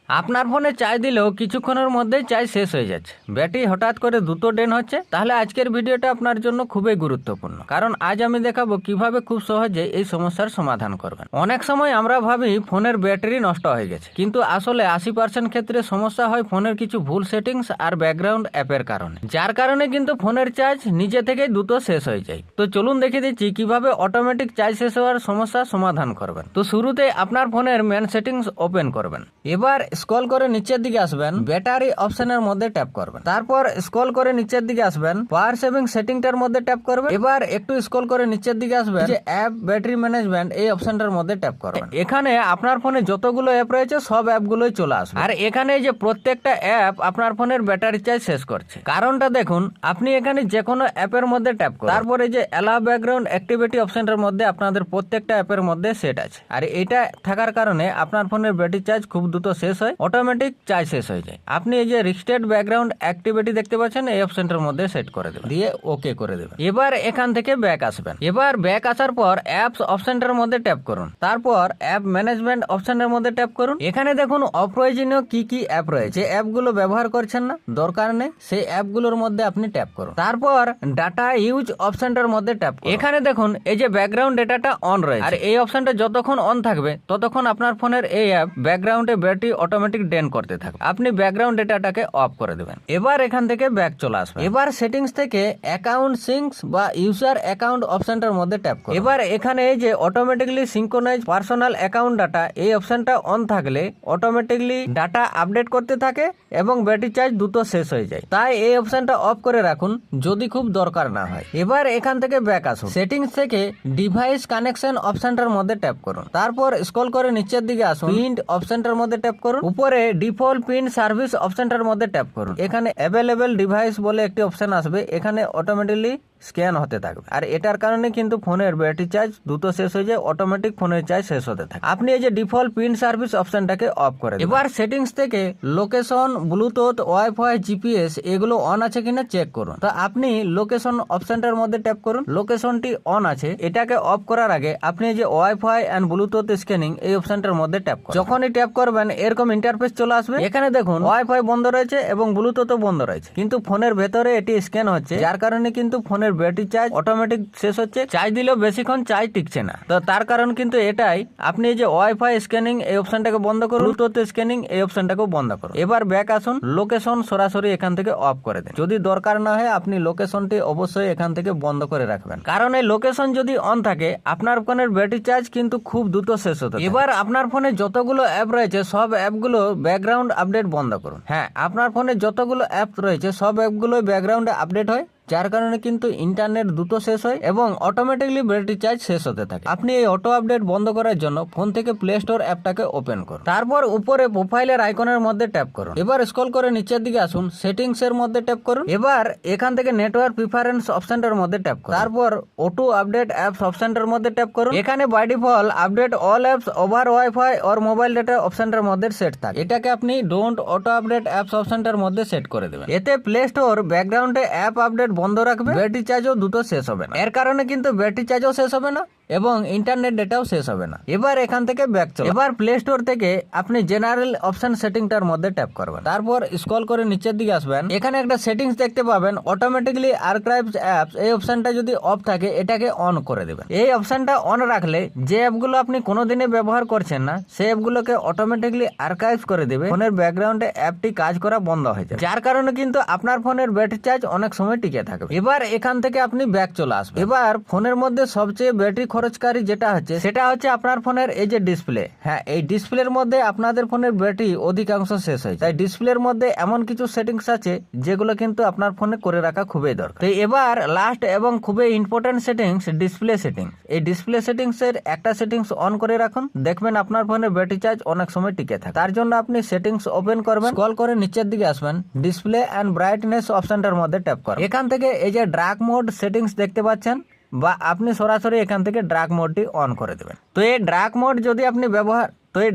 আপনার ফোনে চার্জ দিলেও কিছুক্ষণের মধ্যেই চার্জ শেষ হয়ে যাচ্ছে, ব্যাটারি হঠাৎ করে দ্রুত ড্রেন হচ্ছে, তাহলে আজকের ভিডিওটা আপনার জন্য খুবই গুরুত্বপূর্ণ। কারণ আজ আমি দেখাবো কিভাবে খুব সহজে এই সমস্যার সমাধান করবেন। অনেক সময় আমরা ভাবি ফোনের ব্যাটারি নষ্ট হয়ে গেছে, কিন্তু আসলে 80% ক্ষেত্রে সমস্যা হয় ফোনের কিছু ভুল সেটিংস আর ব্যাকগ্রাউন্ড অ্যাপের কারণে, যার কারণে কিন্তু ফোনের চার্জ নিজে থেকেই দ্রুত শেষ হয়ে যায়। তো চলুন দেখিয়ে দিচ্ছি কিভাবে অটোমেটিক চার্জ শেষ হওয়ার সমস্যা সমাধান করবেন। তো শুরুতে আপনার ফোনের মেন সেটিংস ওপেন করবেন। এবার স্ক্রল করে নিচের দিকে আসবেন, ব্যাটারি অপশনের মধ্যে ট্যাপ করবেন। তারপর স্ক্রল করে নিচের দিকে আসবেন, পাওয়ার সেভিং সেটিংটার মধ্যে ট্যাপ করবেন। এবার একটু স্ক্রল করে নিচের দিকে আসবেন, যে অ্যাপ ব্যাটারি ম্যানেজমেন্ট এই অপশনটার মধ্যে ট্যাপ করবেন। এখানে আপনার ফোনে যতগুলো অ্যাপ রয়েছে সব অ্যাপগুলোই চলে আসবে। আর এখানে যে প্রত্যেকটা অ্যাপ আপনার ফোনের ব্যাটারি চার্জ শেষ করছে, কারণটা দেখুন। আপনি এখানে যে কোনো অ্যাপের মধ্যে ট্যাপ করুন, তারপরে যে অ্যালাউ ব্যাকগ্রাউন্ড অ্যাক্টিভিটি অপশনটার মধ্যে আপনাদের প্রত্যেকটা অ্যাপের মধ্যে সেট আছে। আর এটা থাকার কারণে আপনার ফোনের ব্যাটারি চার্জ খুব দ্রুত শেষ হয়, অটোমেটিক চার্জ শেষ হয়ে যায়। আপনি এই যে রিস্টেড ব্যাকগ্রাউন্ড অ্যাক্টিভিটি দেখতে পাচ্ছেন, এই অপশনটার মধ্যে সেট করে দেবেন, দিয়ে ওকে করে দেবেন। এবার এখান থেকে ব্যাক আসবেন। এবার ব্যাক আসার পর অ্যাপস অপশনটার মধ্যে ট্যাপ করুন, তারপর অ্যাপ ম্যানেজমেন্ট অপশনের মধ্যে ট্যাপ করুন। এখানে দেখুন অপ্রয়োজনীয় কি কি অ্যাপ রয়েছে, যে অ্যাপগুলো ব্যবহার করছেন না, দরকার নেই, সেই অ্যাপগুলোর মধ্যে আপনি ট্যাপ করুন। তারপর ডাটা ইউজ অপশনটার মধ্যে ট্যাপ করুন। এখানে দেখুন এই যে ব্যাকগ্রাউন্ড ডেটাটা অন রয়েছে, আর এই অপশনটা যতক্ষণ অন থাকবে ততক্ষণ আপনার ফোনের এই অ্যাপ ব্যাকগ্রাউন্ডে ব্যাটারি অটোমেটিক ড্রেন করতে থাকবে। আপনি ব্যাকগ্রাউন্ড ডেটাটাকে অফ করে দেবেন। এবার এখান থেকে ব্যাক চলে আসবে। এবার সেটিংস থেকে অ্যাকাউন্ট সিঙ্কস বা ইউজার অ্যাকাউন্ট অপশনটার মধ্যে ট্যাপ করুন। এবার এখানে এই যে automatically synchronise personal account data, এই অপশনটা অন থাকলে অটোমেটিকলি ডাটা আপডেট করতে থাকে এবং ব্যাটারি চার্জ দ্রুত শেষ হয়ে যায়। তাই এই অপশনটা অফ করে রাখুন যদি খুব দরকার না হয়। এবার এখান থেকে ব্যাক আসুন, সেটিংস থেকে ডিভাইস কানেকশন অপশনটার মধ্যে ট্যাপ করুন। তারপর স্ক্রল করে নিচের দিকে আসুন, প্রিন্ট অপশনটার মধ্যে ট্যাপ করুন। উপরে ডিফল্ট পিন সার্ভিস অপশনটার মধ্যে ট্যাপ করুন। এখানে অ্যাভেলেবেল ডিভাইস বলে একটি অপশন আসবে, এখানে অটোমেটিকলি স্ক্যান হতে থাকবে। আর এটার কারণে কিন্তু ফোনের ব্যাটারি চার্জ দ্রুত শেষ হয়ে যায়, অটোমেটিক ফোনের চার্জ শেষ হতে থাকে। আপনি এই যে ডিফল্ট পিন সার্ভিস অপশনটাকে অফ করে দিন। এবার সেটিংস থেকে লোকেশন, ব্লুটুথ, ওয়াইফাই, জিপিএস এগুলো অন আছে কিনা চেক করুন। তো আপনি লোকেশন অপশনটার মধ্যে ট্যাপ করুন। লোকেশনটি অন আছে, এটাকে অফ করার আগে আপনি যে ওয়াইফাই এন্ড ব্লুটুথ স্ক্যানিং এই অপশনটার মধ্যে ট্যাপ করুন। যখনই ট্যাপ করবেন এরকম ইন্টারফেস চলে আসবে। এখানে দেখুন ওয়াইফাই বন্ধ রয়েছে এবং ব্লুটুথও বন্ধ রয়েছে, কিন্তু ফোনের ভেতরে এটি স্ক্যান হচ্ছে, যার কারণে কিন্তু ফোনের ব্যাটারি চার্জ অটোমেটিক শেষ হচ্ছে। চার্জ দিলেও বেশিক্ষণ চার্জ টিকছে না। তো তার কারণ কিন্তু এটাই। আপনি যে ওয়াইফাই স্ক্যানিং এই অপশনটাকে বন্ধ করুন, ব্লুটুথ স্ক্যানিং এই অপশনটাকেও বন্ধ করুন। এবার ব্যাক আসুন, লোকেশন সরাসরি এখান থেকে অফ করে দেন। যদি দরকার না হয় আপনি লোকেশনটি অবশ্যই এখান থেকে বন্ধ করে রাখবেন, কারণ এই লোকেশন যদি অন থাকে আপনার ফোনের ব্যাটারি চার্জ কিন্তু খুব দ্রুত শেষ হতে থাকে। এবার আপনার ফোনে যতগুলো অ্যাপ রয়েছে সব অ্যাপগুলো ব্যাকগ্রাউন্ড আপডেট বন্ধ করুন। হ্যাঁ, আপনার ফোনে যতগুলো অ্যাপ রয়েছে সব অ্যাপগুলো ব্যাকগ্রাউন্ডে আপডেট হয়, যার কারণে কিন্তু ইন্টারনেট দ্রুত শেষ হয় এবং অটোমেটিকলি ব্যাটারি চার্জ শেষ হতে থাকে। আপনি এই অটো আপডেট বন্ধ করার জন্য ফোন থেকে প্লে স্টোর অ্যাপটাকে ওপেন করুন। তারপর উপরে প্রোফাইলের আইকনের মধ্যে ট্যাপ করুন। এবার স্ক্রল করে নিচের দিকে আসুন, সেটিংস এর মধ্যে ট্যাপ করুন। এবার এখান থেকে নেটওয়ার্ক প্রিফারেন্স অপশনটার মধ্যে ট্যাপ করুন। তারপর অটো আপডেট অ্যাপস অপশনটার মধ্যে ট্যাপ করুন। এখানে by default update all apps over wifi or mobile data অপশনটার মধ্যে সেট থাকে। এটাকে আপনি ডোন্ট অটো আপডেট অ্যাপস অপশনটার মধ্যে সেট করে দেবেন। এতে প্লে স্টোর ব্যাকগ্রাউন্ডে অ্যাপ আপডেট বন্ধ রাখবে, ব্যাটারি চার্জও দ্রুত শেষ হবে না। এর কারণে কিন্তু ব্যাটারি চার্জও শেষ হবে না এবং ইন্টারনেট ডেটাও শেষ হবে না। এবার এখান থেকে ব্যাক চলুন। এবার প্লে স্টোর থেকে আপনি জেনারেল অপশন সেটিংটার মধ্যে ট্যাপ করবেন। তারপর স্ক্রল করে নিচের দিকে আসবেন। এখানে একটা সেটিংস দেখতে পাবেন, অটোমেটিকলি আর্কাইভস অ্যাপস। এই অপশনটা যদি অফ থাকে এটাকে অন করে দেবেন। এই অপশনটা অন রাখলে যে অ্যাপগুলো আপনি কোনোদিনে ব্যবহার করছেন না সেই অ্যাপগুলোকে অটোমেটিকলি আর্কাইভ করে দেবে। ফোনের ব্যাকগ্রাউন্ডে অ্যাপটি কাজ করা বন্ধ হয়ে যাবে, যার কারণে কিন্তু আপনার ফোনের ব্যাটারি চার্জ অনেক সময় টিকে থাকবে। এবার এখান থেকে আপনি ব্যাক চলে আসবেন। এবার ফোনের মধ্যে সবচেয়ে ব্যাটারি খরচকারী যেটা হচ্ছে সেটা হচ্ছে আপনার ফোনের এই যে ডিসপ্লে। হ্যাঁ, এই ডিসপ্লের মধ্যে আপনাদের ফোনের ব্যাটারি অধিকাংশ শেষ হয়, তাই ডিসপ্লের মধ্যে এমন কিছু সেটিংস আছে যেগুলো কিন্তু আপনার ফোনে করে রাখা খুবই দরকার। তো এবার লাস্ট এবং খুবই ইম্পর্টেন্ট সেটিংস, ডিসপ্লে সেটিংস। এই ডিসপ্লে সেটিংস এর একটা সেটিংস অন করে রাখুন, দেখবেন আপনার ফোনের ব্যাটারি চার্জ অনেক সময় টিকে থাকে। তার জন্য আপনি সেটিংস ওপেন করবেন, স্ক্রল করে নিচের দিকে আসবেন, ডিসপ্লে এন্ড ব্রাইটনেস অপশনটার মধ্যে ট্যাপ করুন। এখান থেকে এই যে ডার্ক মোড সেটিংস দেখতে পাচ্ছেন, বা আপনি সরাসরি এখান থেকে ডার্ক মোডটি অন করে দেবেন। তো এই ডার্ক মোড যদি আপনি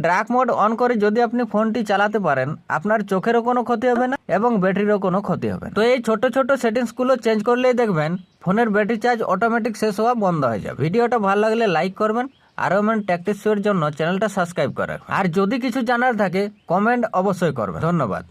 ডার্ক মোড অন করে যদি আপনি ফোনটি চালাতে পারেন, আপনার চোখেরও কোনো ক্ষতি হবে না এবং ব্যাটারিরও কোনো ক্ষতি হবে না। তো এই ছোট ছোট সেটিংস গুলো চেঞ্জ করলেই দেখবেন ফোনের ব্যাটারি চার্জ অটোমেটিক শেষ হওয়া বন্ধ হয়ে যাবে। ভিডিওটা ভালো লাগলে লাইক করবেন আরও এমন ট্যাকটিক শোয়ের জন্য চ্যানেলটা সাবস্ক্রাইব করে রাখুন। আর যদি কিছু জানার থাকে কমেন্ট অবশ্যই করবেন। ধন্যবাদ।